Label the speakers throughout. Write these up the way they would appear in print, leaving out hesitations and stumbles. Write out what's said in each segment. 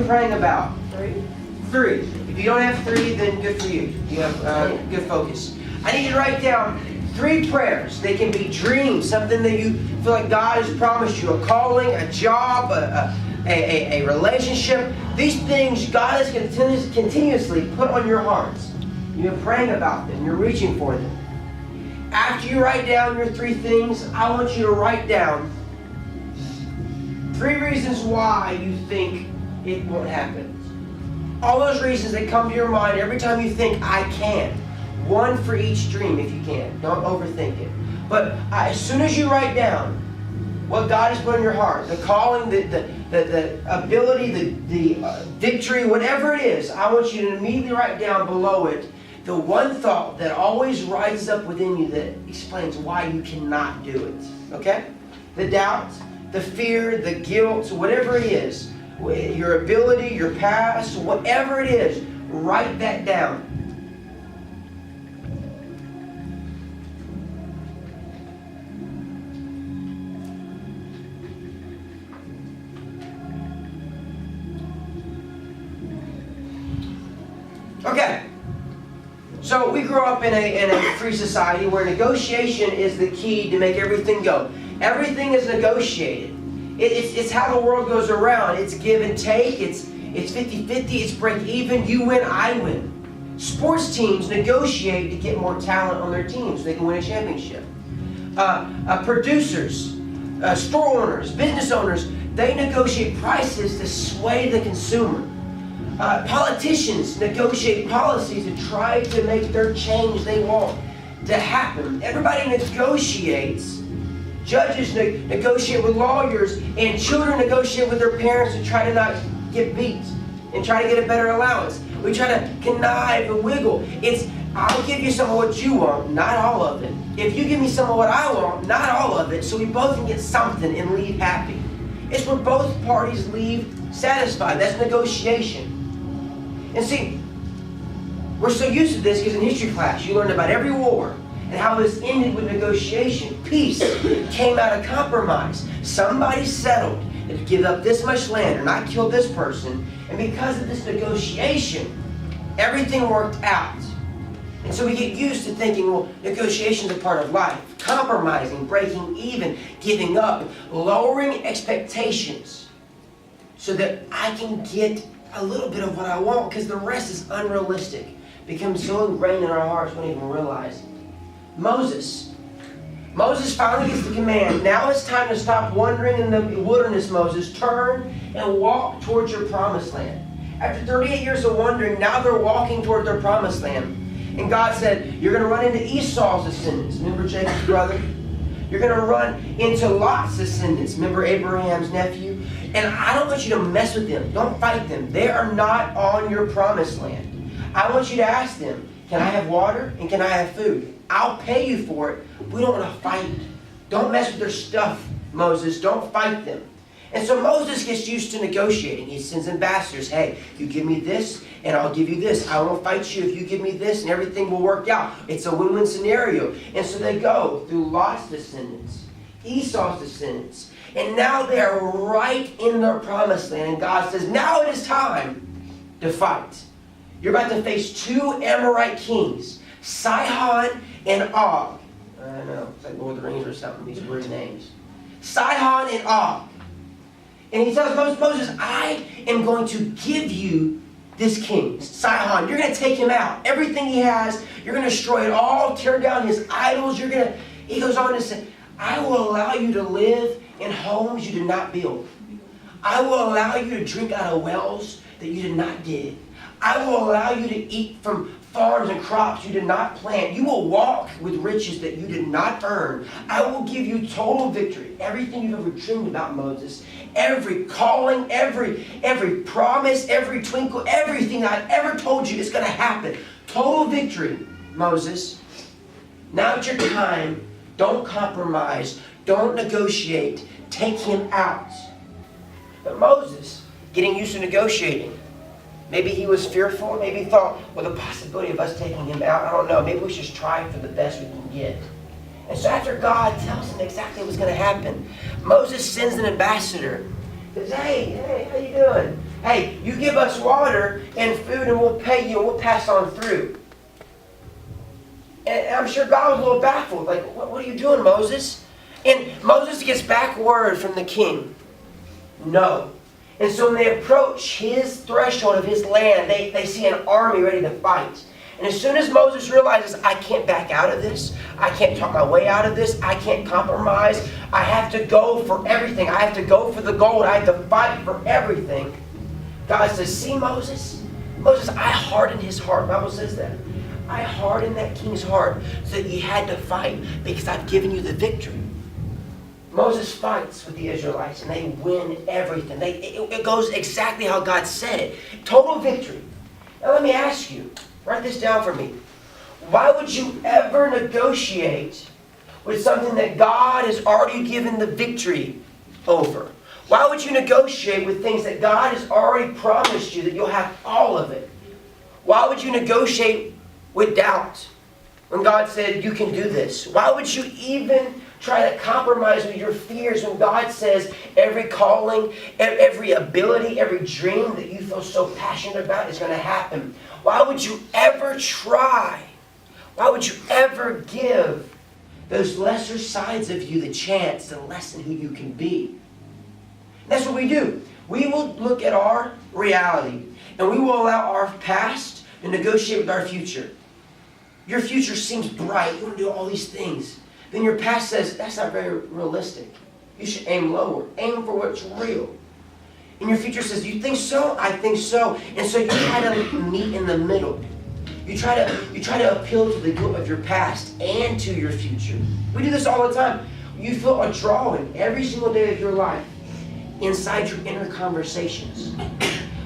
Speaker 1: Praying about? Three. If you don't have three, then good for you. You have good focus. I need you to write down 3 prayers. They can be dreams, something that you feel like God has promised you, a calling, a job, a relationship. These things God has continuously put on your hearts. You've been praying about them. You're reaching for them. After you write down your 3 things, I want you to write down 3 reasons why you think it won't happen. All those reasons that come to your mind every time you think, I can't. 1 for each dream if you can. Don't overthink it. But as soon as you write down what God has put in your heart, the calling, the ability, the victory, whatever it is, I want you to immediately write down below it the one thought that always rises up within you that explains why you cannot do it. Okay? The doubt, the fear, the guilt, whatever it is, your ability, your past, whatever it is, write that down. Okay, so we grew up in a free society where negotiation is the key to make everything go. Everything is negotiated. It's how the world goes around. It's give and take. It's 50-50. It's break even. You win, I win. Sports teams negotiate to get more talent on their team so they can win a championship. Producers, store owners, business owners, they negotiate prices to sway the consumer. Politicians negotiate policies to try to make their change they want to happen. Everybody negotiates. Judges negotiate with lawyers, and children negotiate with their parents to try to not get beat and try to get a better allowance. We try to connive and wiggle. I'll give you some of what you want, not all of it. If you give me some of what I want, not all of it, so we both can get something and leave happy. It's where both parties leave satisfied. That's negotiation. And see, we're so used to this because in history class you learned about every war and how this ended with negotiation. Peace came out of compromise. Somebody settled to give up this much land or not kill this person. And because of this negotiation, everything worked out. And so we get used to thinking, well, negotiation is a part of life. Compromising, breaking even, giving up, lowering expectations so that I can get a little bit of what I want because the rest is unrealistic. Becomes so ingrained in our hearts we don't even realize. Moses finally gets the command. Now it's time to stop wandering in the wilderness, Moses. Turn and walk towards your promised land. After 38 years of wandering, now they're walking toward their promised land. And God said, you're going to run into Esau's descendants. Remember Jacob's brother? You're going to run into Lot's descendants. Remember Abraham's nephew? And I don't want you to mess with them. Don't fight them. They are not on your promised land. I want you to ask them, can I have water and can I have food? I'll pay you for it. We don't want to fight. Don't mess with their stuff, Moses. Don't fight them. And so Moses gets used to negotiating. He sends ambassadors. Hey, you give me this and I'll give you this. I won't fight you if you give me this and everything will work out. It's a win-win scenario. And so they go through Lot's descendants, Esau's descendants. And now they're right in their promised land. And God says, now it is time to fight. You're about to face 2 Amorite kings, Sihon and Og. I know, it's like Lord of the Rings or something, these weird names. Sihon and Og. And he tells Moses, I am going to give you this king, Sihon. You're going to take him out. Everything he has, you're going to destroy it all, tear down his idols. He goes on to say, I will allow you to live in homes you did not build. I will allow you to drink out of wells that you did not dig. I will allow you to eat from farms and crops you did not plant. You will walk with riches that you did not earn. I will give you total victory. Everything you've ever dreamed about, Moses, every calling, every promise, every twinkle, everything I've ever told you is going to happen. Total victory, Moses. Now's your time. Don't compromise. Don't negotiate. Take him out. But Moses, getting used to negotiating, maybe he was fearful. Maybe he thought, well, the possibility of us taking him out, I don't know. Maybe we should just try for the best we can get. And so after God tells him exactly what's going to happen, Moses sends an ambassador. He says, hey, how you doing? Hey, you give us water and food and we'll pay you and we'll pass on through. And I'm sure God was a little baffled. Like, what are you doing, Moses? And Moses gets back word from the king. No. And so when they approach his threshold of his land, they see an army ready to fight. And as soon as Moses realizes, I can't back out of this, I can't talk my way out of this, I can't compromise, I have to go for everything, I have to go for the gold, I have to fight for everything. God says, see Moses? Moses, I hardened his heart. The Bible says that. I hardened that king's heart so that he had to fight because I've given you the victory. Moses fights with the Israelites and they win everything. It goes exactly how God said it. Total victory. Now let me ask you, write this down for me. Why would you ever negotiate with something that God has already given the victory over? Why would you negotiate with things that God has already promised you that you'll have all of it? Why would you negotiate with doubt when God said you can do this? Why would you even try to compromise with your fears when God says every calling, every ability, every dream that you feel so passionate about is going to happen? Why would you ever try? Why would you ever give those lesser sides of you the chance to lessen who you can be? That's what we do. We will look at our reality and we will allow our past to negotiate with our future. Your future seems bright. You want to do all these things. Then your past says, that's not very realistic. You should aim lower. Aim for what's real. And your future says, you think so? I think so. And so you try to meet in the middle. You try to appeal to the good of your past and to your future. We do this all the time. You feel a drawing every single day of your life inside your inner conversations.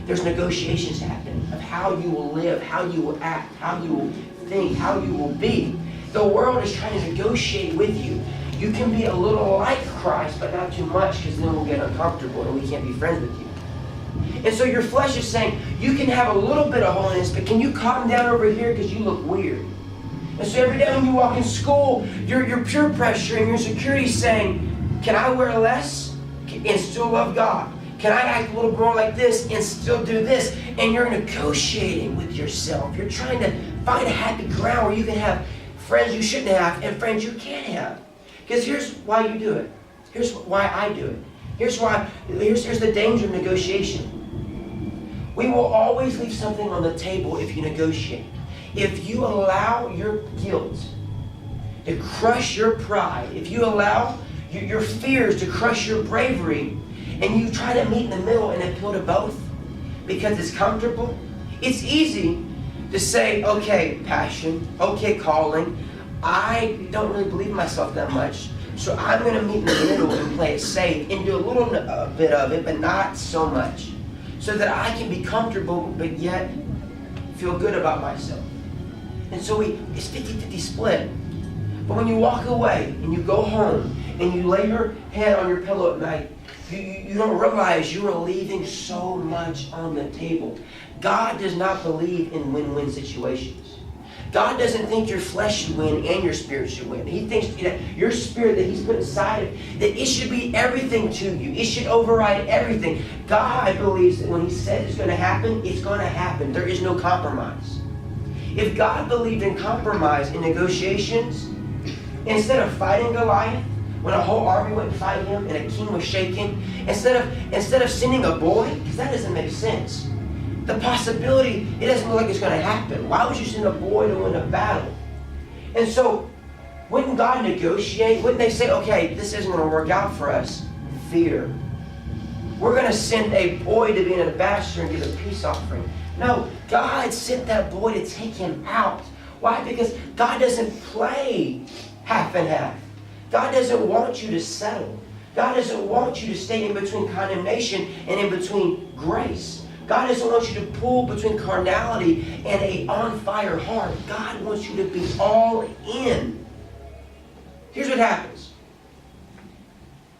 Speaker 1: There's negotiations happening of how you will live, how you will act, how you will think, how you will be. The world is trying to negotiate with you. You can be a little like Christ, but not too much, because then we'll get uncomfortable and we can't be friends with you. And so your flesh is saying, you can have a little bit of holiness, but can you calm down over here because you look weird? And so every day when you walk in school, your peer pressure and your insecurity is saying, can I wear less and still love God? Can I act a little more like this and still do this? And you're negotiating with yourself. You're trying to find a happy ground where you can have friends you shouldn't have and friends you can't have. Because here's why you do it. Here's why I do it. Here's the danger of negotiation. We will always leave something on the table if you negotiate. If you allow your guilt to crush your pride, if you allow your fears to crush your bravery, and you try to meet in the middle and appeal to both because it's comfortable, it's easy to say, okay, passion, okay, calling, I don't really believe in myself that much, so I'm going to meet in the middle and play it safe and do a little bit of it, but not so much, so that I can be comfortable but yet feel good about myself. And so it's 50-50 split. But when you walk away and you go home and you lay your head on your pillow at night, you don't realize you are leaving so much on the table. God does not believe in win-win situations. God doesn't think your flesh should win and your spirit should win. He thinks that your spirit that He's put inside of, that it should be everything to you. It should override everything. God believes that when He says it's going to happen, it's going to happen. There is no compromise. If God believed in compromise in negotiations, instead of fighting Goliath, when a whole army went to fight him and a king was shaken, instead of sending a boy, because that doesn't make sense. The possibility, it doesn't look like it's going to happen. Why would you send a boy to win a battle? And so, wouldn't God negotiate? Wouldn't they say, okay, this isn't going to work out for us? Fear. We're going to send a boy to be an ambassador and give a peace offering. No, God sent that boy to take him out. Why? Because God doesn't play half and half. God doesn't want you to settle. God doesn't want you to stay in between condemnation and in between grace. God doesn't want you to pull between carnality and an on-fire heart. God wants you to be all in. Here's what happens.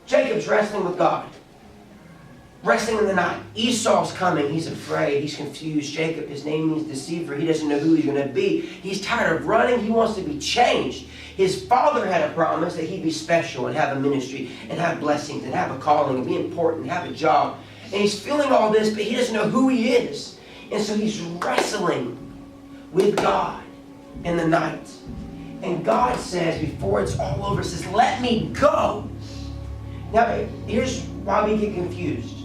Speaker 1: Jacob's wrestling with God. Wrestling in the night. Esau's coming. He's afraid. He's confused. Jacob, his name means deceiver. He doesn't know who he's going to be. He's tired of running. He wants to be changed. His father had a promise that he'd be special and have a ministry and have blessings and have a calling and be important and have a job. And he's feeling all this, but he doesn't know who he is. And so he's wrestling with God in the night. And God says, before it's all over, says, let me go. Now, here's why we get confused.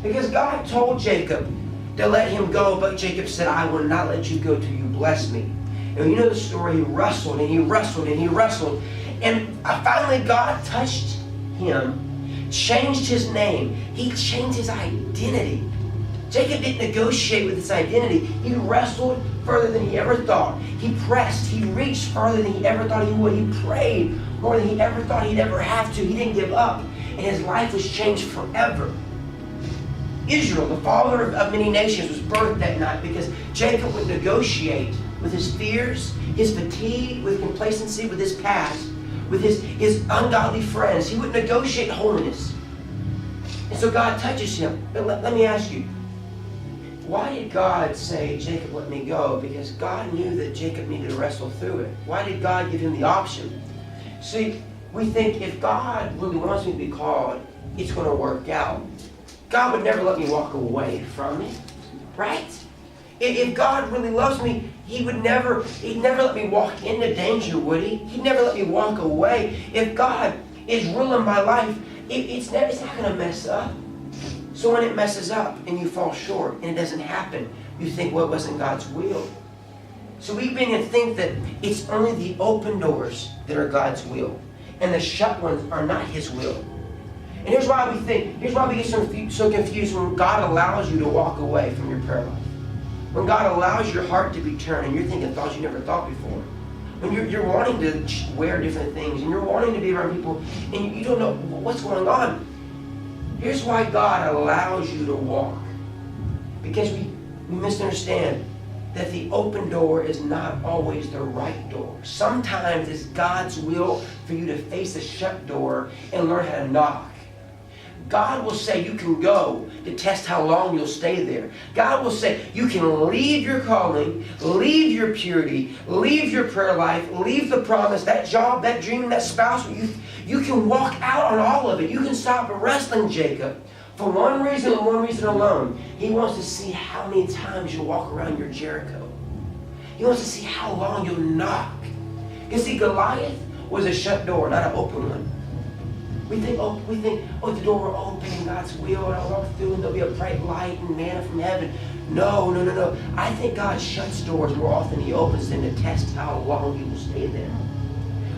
Speaker 1: Because God told Jacob to let him go, but Jacob said, I will not let you go till you bless me. And you know the story, he wrestled and he wrestled and he wrestled. And finally God touched him, changed his name. He changed his identity. Jacob didn't negotiate with his identity. He wrestled further than he ever thought. He pressed. He reached further than he ever thought he would. He prayed more than he ever thought he'd ever have to. He didn't give up. And his life was changed forever. Israel, the father of many nations, was birthed that night because Jacob would negotiate with his fears, his fatigue, with complacency, with his past, with his ungodly friends. He would negotiate holiness. And so God touches him. But let me ask you, why did God say, Jacob, let me go? Because God knew that Jacob needed to wrestle through it. Why did God give him the option? See, we think if God really wants me to be called, it's going to work out. God would never let me walk away from it, right? If God really loves me, he'd never let me walk into danger, would he? He'd never let me walk away. If God is ruling my life, it's not going to mess up. So when it messes up and you fall short and it doesn't happen, you think, well, it wasn't God's will. So we begin to think that it's only the open doors that are God's will, and the shut ones are not his will. And here's why we get so confused when God allows you to walk away from your prayer life. When God allows your heart to be turned and you're thinking thoughts you never thought before. When you're wanting to wear different things and you're wanting to be around people and you don't know what's going on. Here's why God allows you to walk. Because we misunderstand that the open door is not always the right door. Sometimes it's God's will for you to face a shut door and learn how to knock. God will say you can go to test how long you'll stay there. God will say you can leave your calling, leave your purity, leave your prayer life, leave the promise, that job, that dream, that spouse. You can walk out on all of it. You can stop wrestling Jacob for one reason and one reason alone. He wants to see how many times you'll walk around your Jericho. He wants to see how long you'll knock. You see, Goliath was a shut door, not an open one. We think, the door will open in God's will, and I'll walk through and there'll be a bright light and manna from heaven. No. I think God shuts doors more often than he opens them to test how long you will stay there.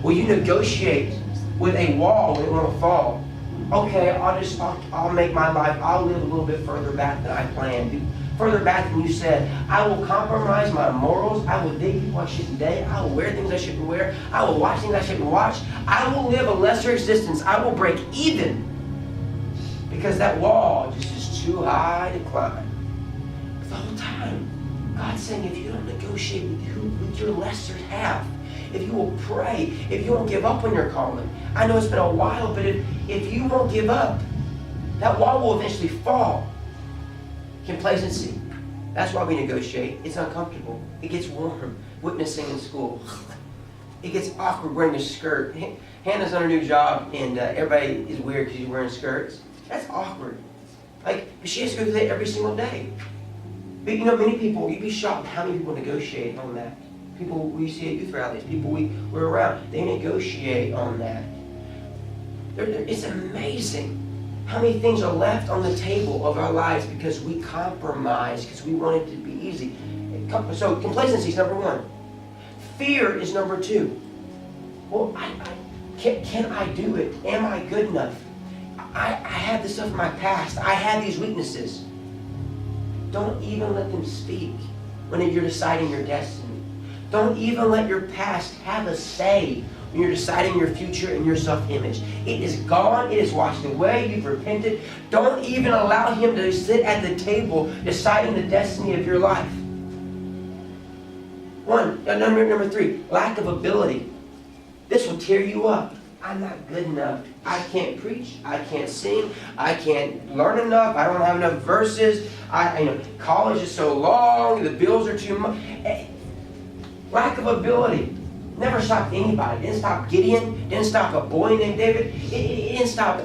Speaker 1: Will you negotiate with a wall when it won't fall? Okay, I'll make my life, I'll live a little bit further back than I planned. Further back than you said. I will compromise my morals. I will date people I shouldn't date. I will wear things I shouldn't wear. I will watch things I shouldn't watch. I will live a lesser existence. I will break even. Because that wall just is too high to climb. But the whole time, God's saying if you don't negotiate with your lesser half, if you will pray, if you won't give up on your calling. I know it's been a while, but if you won't give up, that wall will eventually fall. Complacency. That's why we negotiate. It's uncomfortable. It gets warm. Witnessing in school. It gets awkward wearing a skirt. Hannah's on a new job and everybody is weird because she's wearing skirts. That's awkward. She has to go through that every single day. But many people, you'd be shocked how many people negotiate on that. People we see at youth rallies, people we're around, they negotiate on that. It's amazing how many things are left on the table of our lives because we compromise, because we want it to be easy. So complacency is number one. Fear is number two. Well, can I do it? Am I good enough? I have this stuff in my past. I have these weaknesses. Don't even let them speak when you're deciding your destiny. Don't even let your past have a say when you're deciding your future and your self-image. It is gone. It is washed away. You've repented. Don't even allow him to sit at the table deciding the destiny of your life. Number 3, lack of ability. This will tear you up. I'm not good enough. I can't preach. I can't sing. I can't learn enough. I don't have enough verses. College is so long. The bills are too much. Lack of ability never stopped anybody. It didn't stop Gideon. Didn't stop a boy named David. It didn't stop.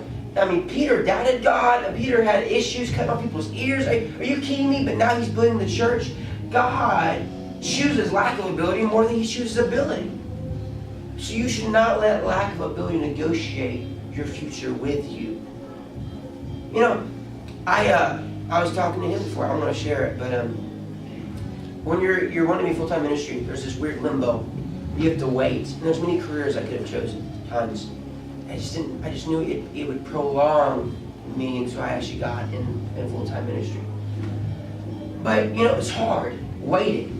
Speaker 1: Peter doubted God. And Peter had issues cutting off people's ears. Are you kidding me? But now he's building the church. God chooses lack of ability more than he chooses ability. So you should not let lack of ability negotiate your future with you. I was talking to him before. I don't want to share it, but when you're wanting to be full-time ministry, there's this weird limbo. You have to wait. And there's many careers I could have chosen, tons. I just knew it would prolong me until I actually got in full-time ministry. But it's hard waiting.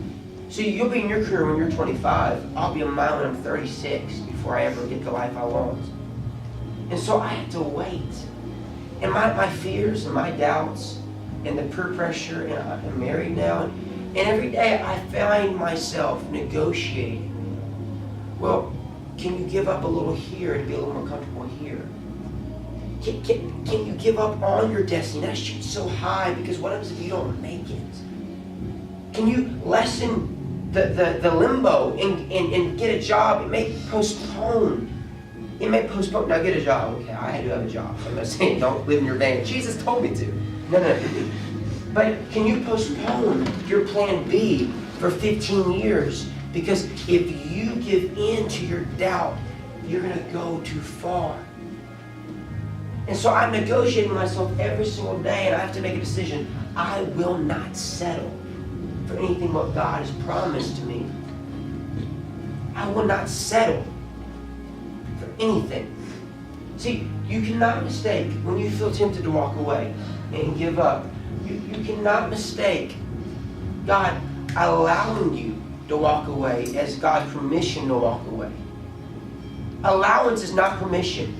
Speaker 1: So you'll be in your career when you're 25. I'll be in mine when I'm 36 before I ever get the life I want. And so I have to wait. And my fears and my doubts and the peer pressure, and I'm married now, and every day I find myself negotiating. Well, can you give up a little here to be a little more comfortable here? Can you give up on your destiny, not shoot so high, because what happens if you don't make it? Can you lessen the limbo and get a job? It may postpone. Now get a job. Okay, I had to have a job. I'm not saying don't live in your van. Jesus told me to. No. But can you postpone your plan B for 15 years? Because if you give in to your doubt, you're going to go too far. And so I'm negotiating myself every single day, and I have to make a decision. I will not settle for anything what God has promised to me. I will not settle for anything. See, you cannot mistake when you feel tempted to walk away and give up. You cannot mistake God allowing you to walk away as God's permission to walk away. Allowance is not permission.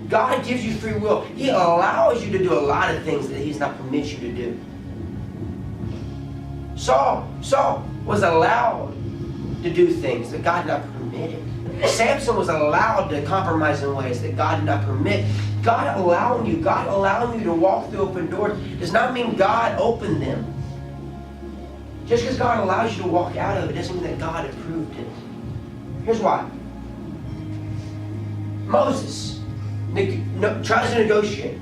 Speaker 1: God gives you free will. He allows you to do a lot of things that He's not permit you to do. Saul was allowed to do things that God did not permitted. Samson was allowed to compromise in ways that God did not permit. God allowing you to walk through open doors does not mean God opened them. Just because God allows you to walk out of it doesn't mean that God approved it. Here's why. Moses tries to negotiate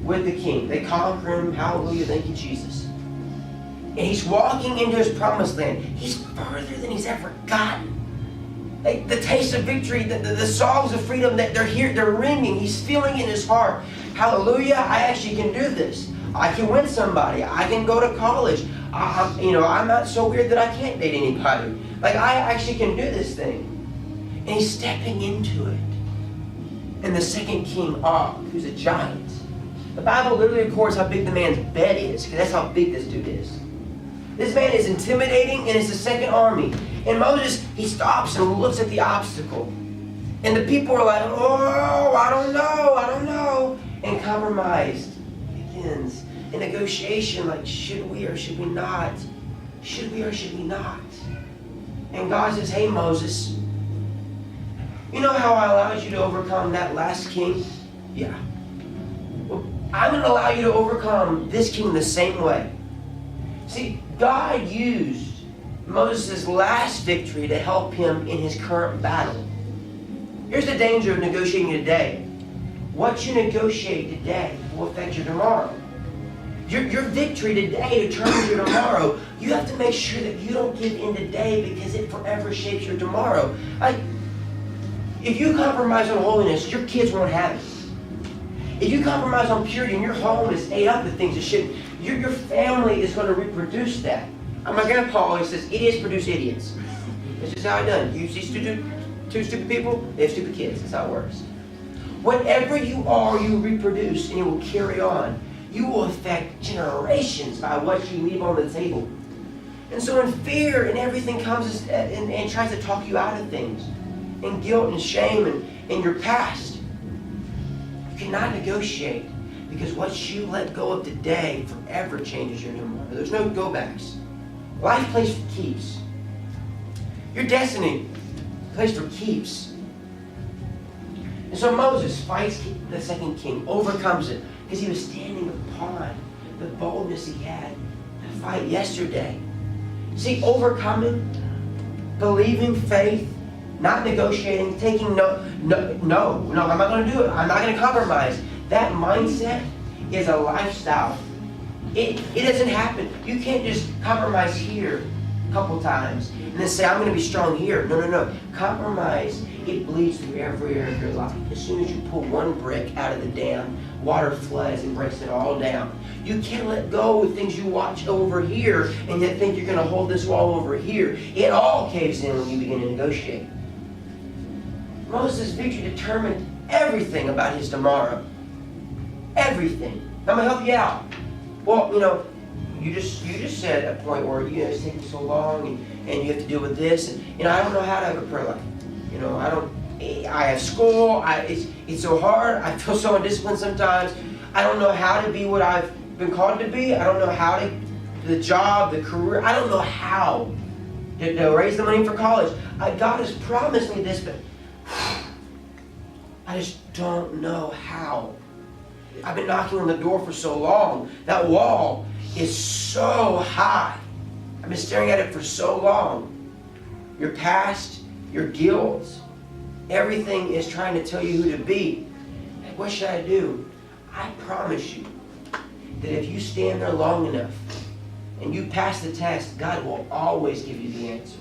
Speaker 1: with the king. They conquer him. Hallelujah. Thank you, Jesus. And he's walking into his promised land. He's further than he's ever gotten. The taste of victory, the songs of freedom, that they're here, they're ringing. He's feeling in his heart. Hallelujah, I actually can do this. I can win somebody. I can go to college. I'm not so weird that I can't date anybody. I actually can do this thing. And he's stepping into it. And the second king, Og, who's a giant. The Bible literally records how big the man's bed is, because that's how big this dude is. This man is intimidating, and it's the second army. And Moses, he stops and looks at the obstacle. And the people are like, oh, I don't know. And compromise begins. In negotiation, should we or should we not? Should we or should we not? And God says, hey, Moses, you know how I allowed you to overcome that last king? Yeah. Well, I'm going to allow you to overcome this king the same way. See, God used Moses' last victory to help him in his current battle. Here's the danger of negotiating today. What you negotiate today will affect your tomorrow. Your victory today determines your tomorrow. You have to make sure that you don't give in today, because it forever shapes your tomorrow. If you compromise on holiness, your kids won't have it. If you compromise on purity and your home is ate up with things that shouldn't, your family is going to reproduce that. My grandpa always says, idiots produce idiots. That's just how it's done. You see two stupid people, they have stupid kids. That's how it works. Whatever you are, you reproduce, and you will carry on. You will affect generations by what you leave on the table. And so when fear and everything comes and tries to talk you out of things, and guilt and shame and your past, you cannot negotiate, because what you let go of today forever changes your tomorrow. There's no go-backs. Life plays for keeps. Your destiny plays for keeps. And so Moses fights the second king, overcomes it, because he was standing upon the boldness he had to fight yesterday. See, overcoming, believing, faith, not negotiating, taking no, I'm not going to do it. I'm not going to compromise. That mindset is a lifestyle. It doesn't happen. You can't just compromise here a couple times and then say, I'm going to be strong here. No. Compromise, it bleeds through every area of your life. As soon as you pull one brick out of the dam, water floods and breaks it all down. You can't let go of things you watch over here and yet think you're going to hold this wall over here. It all caves in when you begin to negotiate. Moses' victory determined everything about his tomorrow. Everything. I'm going to help you out. Well, you just said a point where it's taking so long and you have to deal with this. And I don't know how to have a prayer life. I have school. It's so hard. I feel so undisciplined sometimes. I don't know how to be what I've been called to be. I don't know how to, the job, the career. I don't know how to raise the money for college. God has promised me this, but I just don't know how. I've been knocking on the door for so long. That wall is so high. I've been staring at it for so long. Your past, your guilt, everything is trying to tell you who to be. What should I do? I promise you that if you stand there long enough and you pass the test, God will always give you the answer.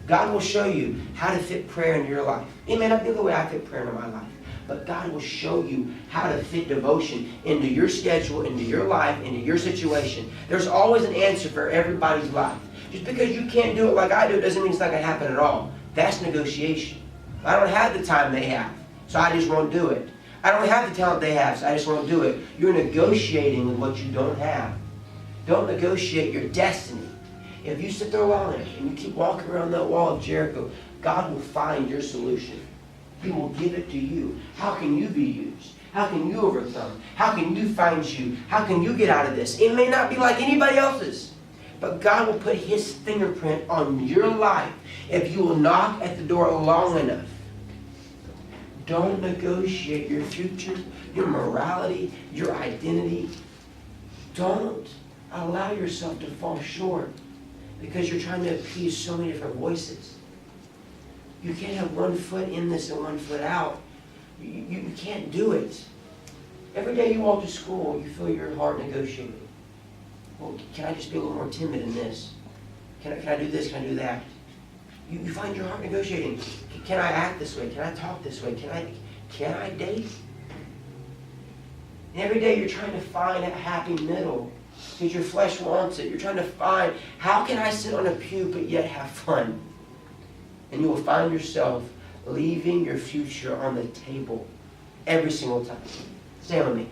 Speaker 1: God will show you how to fit prayer into your life. It may not be the way I fit prayer into my life, but God will show you how to fit devotion into your schedule, into your life, into your situation. There's always an answer for everybody's life. Just because you can't do it like I do doesn't mean it's not going to happen at all. That's negotiation. I don't have the time they have, so I just won't do it. I don't have the talent they have, so I just won't do it. You're negotiating with what you don't have. Don't negotiate your destiny. If you sit there long enough and you keep walking around that wall of Jericho, God will find your solution. He will give it to you. How can you be used? How can you overcome? How can you find you? How can you get out of this? It may not be like anybody else's, but God will put His fingerprint on your life if you will knock at the door long enough. Don't negotiate your future, your morality, your identity. Don't allow yourself to fall short because you're trying to appease so many different voices. You can't have one foot in this and one foot out. You can't do it. Every day you walk to school, you feel your heart negotiating. Well, can I just be a little more timid in this? Can I do this? Can I do that? You find your heart negotiating. Can I act this way? Can I talk this way? Can I date? And every day you're trying to find a happy middle because your flesh wants it. You're trying to find, how can I sit on a pew but yet have fun? And you will find yourself leaving your future on the table every single time. Stand with me.